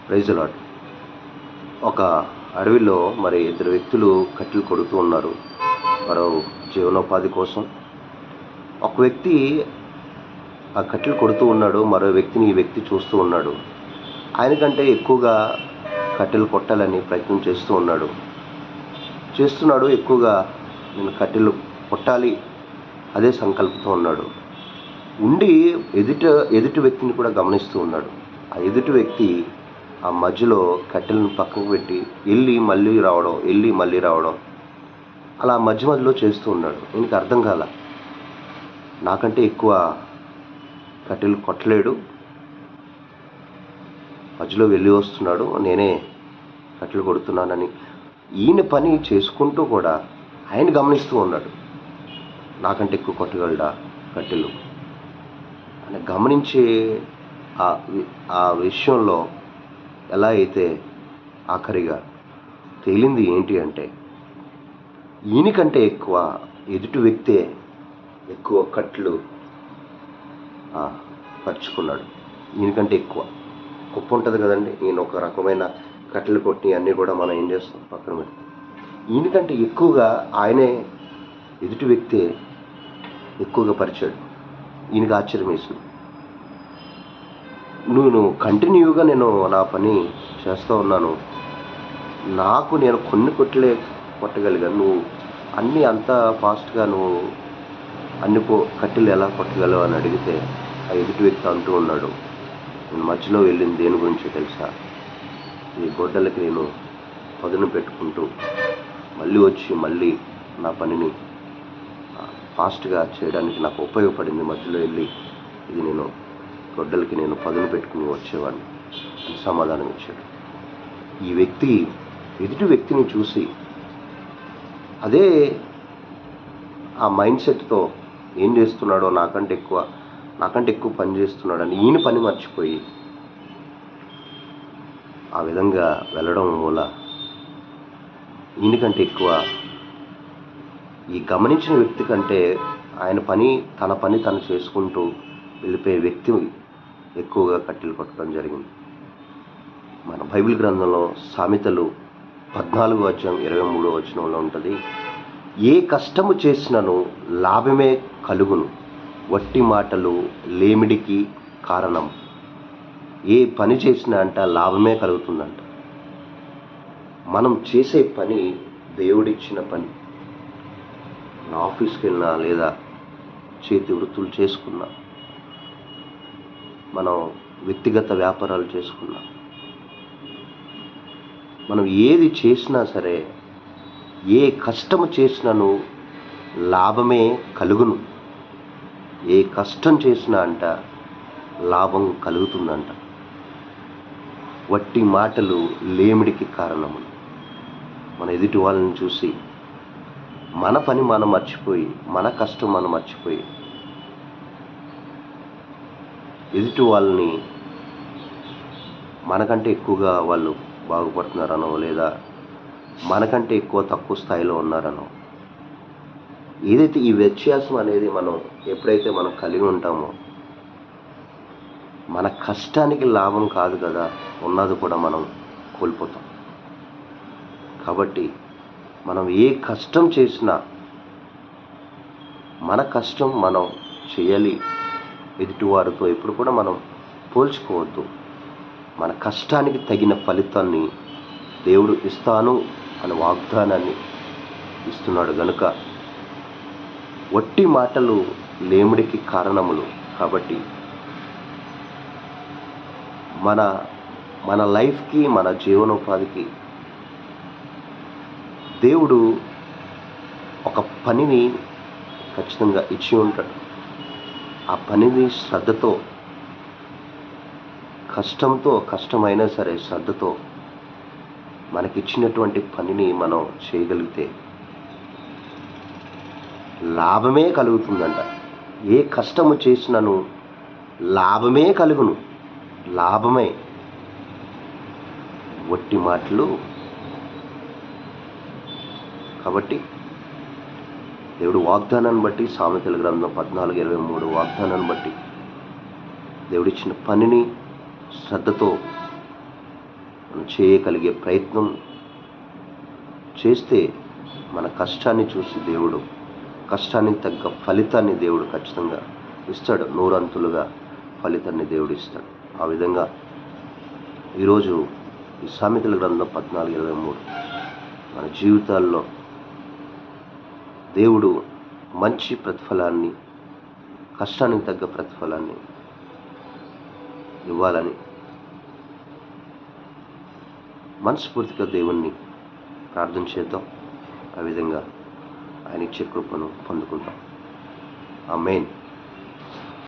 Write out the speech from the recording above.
Praise lord. ఒక అడవిలో మరి ఇద్దరు వ్యక్తులు కట్టెలు కొడుతూ ఉన్నారు. మరో జీవనోపాధి కోసం. ఒక వ్యక్తి ఆ కట్టెలు కొడుతూ ఉన్నాడు. మరో వ్యక్తిని ఈ వ్యక్తి చూస్తూ ఉన్నాడు. ఆయనకంటే ఎక్కువగా కట్టెలు కొట్టాలని ప్రయత్నం చేస్తున్నాడు. ఎక్కువగా నేను కట్టెలు కొట్టాలి అదే సంకల్పంతో ఉన్నాడు. ఉండి ఎదుటి వ్యక్తిని కూడా గమనిస్తూ ఉన్నాడు. ఆ ఎదుటి వ్యక్తి ఆ మధ్యలో కట్టెలను పక్కకు పెట్టి వెళ్ళి మళ్ళీ రావడం అలా మధ్యలో చేస్తూ ఉన్నాడు. ఈయనకి అర్థం కాల, నాకంటే ఎక్కువ కట్టెలు కొట్టలేడు, మధ్యలో వెళ్ళి వస్తున్నాడు, నేనే కట్టెలు కొడుతున్నానని ఈయన పని చేసుకుంటూ కూడా ఆయన గమనిస్తూ ఉన్నాడు. నాకంటే ఎక్కువ కొట్టగలడా కట్టెలు అని గమనించే ఆ విషయంలో ఎలా అయితే ఆఖరిగా తేలింది ఏంటి అంటే, ఈయనకంటే ఎక్కువ ఎదుటి వ్యక్తే ఎక్కువ కట్టెలు పరుచుకున్నాడు. ఈయనకంటే ఎక్కువ కుప్ప ఉంటుంది కదండి, ఈయన ఒక రకమైన కట్టెలు కొట్టి అన్నీ కూడా మనం ఏం చేస్తాం పక్కన పెడతాం. ఈయనకంటే ఎక్కువగా ఆయనే ఎదుటి వ్యక్తే ఎక్కువగా పరిచాడు. ఈయనకి ఆశ్చర్యం వేసింది. నేను కంటిన్యూగా నా పని చేస్తూ ఉన్నాను, నేను కొన్ని కొట్టగలిగాను, నువ్వు అన్నీ అంత ఫాస్ట్గా నువ్వు అన్ని కట్టెలు ఎలా కొట్టగలవు అని అడిగితే ఆ ఎదుటి వ్యక్తి అంటూ ఉన్నాడు, నేను మధ్యలో వెళ్ళింది దేని గురించో తెలుసా, ఈ గొడ్డలకి నేను పదును పెట్టుకుంటూ మళ్ళీ నా పనిని ఫాస్ట్గా చేయడానికి నాకు ఉపయోగపడింది. మధ్యలో వెళ్ళి ఇది గొడ్డలకి నేను పదును పెట్టుకుని వచ్చేవాడిని అని సమాధానం ఇచ్చాడు. ఈ వ్యక్తి ఎదుటి వ్యక్తిని చూసి అదే ఆ మైండ్ సెట్తో ఏం చేస్తున్నాడో, నాకంటే ఎక్కువ పని చేస్తున్నాడని ఈయన పని మర్చిపోయి ఆ విధంగా వెళ్ళడం వల్ల ఈయనకంటే ఎక్కువ ఈ గమనించిన వ్యక్తి కంటే తన పని తను చేసుకుంటూ వెళ్ళిపోయే వ్యక్తి ఎక్కువగా కట్టెలు కొట్టడం జరిగింది. మన బైబిల్ గ్రంథంలో సామెతలు 14:23 ఉంటుంది, ఏ కష్టము చేసినను లాభమే కలుగును, వట్టి మాటలు లేమిడికి కారణం. ఏ పని చేసినా లాభమే కలుగుతుందంట. మనం చేసే పని దేవుడిచ్చిన పని. మన ఆఫీస్కి వెళ్ళినా లేదా చేతి వృత్తులు చేసుకున్నా, మనం వ్యక్తిగత వ్యాపారాలు చేసుకున్నా, మనం ఏది చేసినా సరే, ఏ కష్టము చేసినాను లాభమే కలుగును. ఏ కష్టం చేసినా లాభం కలుగుతుందంట. వట్టి మాటలు లేమిడికి కారణము. మన ఎదుటి వాళ్ళని చూసి మన పని మనం మర్చిపోయి, మన కష్టం మనం మర్చిపోయి ఎదుటి వాళ్ళని మనకంటే ఎక్కువగా వాళ్ళు బాగుపడుతున్నారనో లేదా మనకంటే ఎక్కువ తక్కువ స్థాయిలో ఉన్నారనో, ఏదైతే ఈ వ్యత్యాసం అనేది ఎప్పుడైతే మనం కలిగి ఉంటామో, మన కష్టానికి లాభం కాదు కదా, ఉన్నది కూడా మనం కోల్పోతాం. కాబట్టి మనం ఏ కష్టం చేసినా మన కష్టం మనం చేయాలి. ఎదుటివారితో ఎప్పుడు కూడా మనం పోల్చుకోవద్దు. మన కష్టానికి తగిన ఫలితాన్ని దేవుడు ఇస్తాను అనే వాగ్దానాన్ని ఇస్తున్నాడు గనుక వట్టి మాటలు లేమిడికి కారణములు. కాబట్టి మన లైఫ్కి, మన జీవనోపాధికి దేవుడు ఒక పనిని ఖచ్చితంగా ఇచ్చి ఉంటాడు. ఆ పనిని శ్రద్ధతో, కష్టమైనా సరే శ్రద్ధతో మనకిచ్చినటువంటి పనిని మనం చేయగలిగితే లాభమే కలుగుతుందంట. ఏ కష్టము చేసినను లాభమే కలుగును. లాభమే. వట్టి మాటలు. కాబట్టి దేవుడు వాగ్దానాన్ని బట్టి, సామెతల గ్రంథం 14:23 వాగ్దానాన్ని బట్టి దేవుడిచ్చిన పనిని శ్రద్ధతో మనం చేయగలిగే ప్రయత్నం చేస్తే మన కష్టాన్ని చూసి దేవుడు కష్టానికి తగ్గ ఫలితాన్ని దేవుడు ఖచ్చితంగా ఇస్తాడు. నూరంతులుగా ఫలితాన్ని దేవుడు ఇస్తాడు. ఆ విధంగా ఈరోజు ఈ సామెతల గ్రంథం 14:23 మన జీవితాల్లో దేవుడు మంచి ప్రతిఫలాన్ని, కష్టానికి తగ్గ ప్రతిఫలాన్ని ఇవ్వాలని మనస్ఫూర్తిగా దేవుణ్ణి ప్రార్థన చేద్దాం. ఆ విధంగా ఆయన ఇచ్చే కృపను పొందుకుంటాం. ఆమేన్.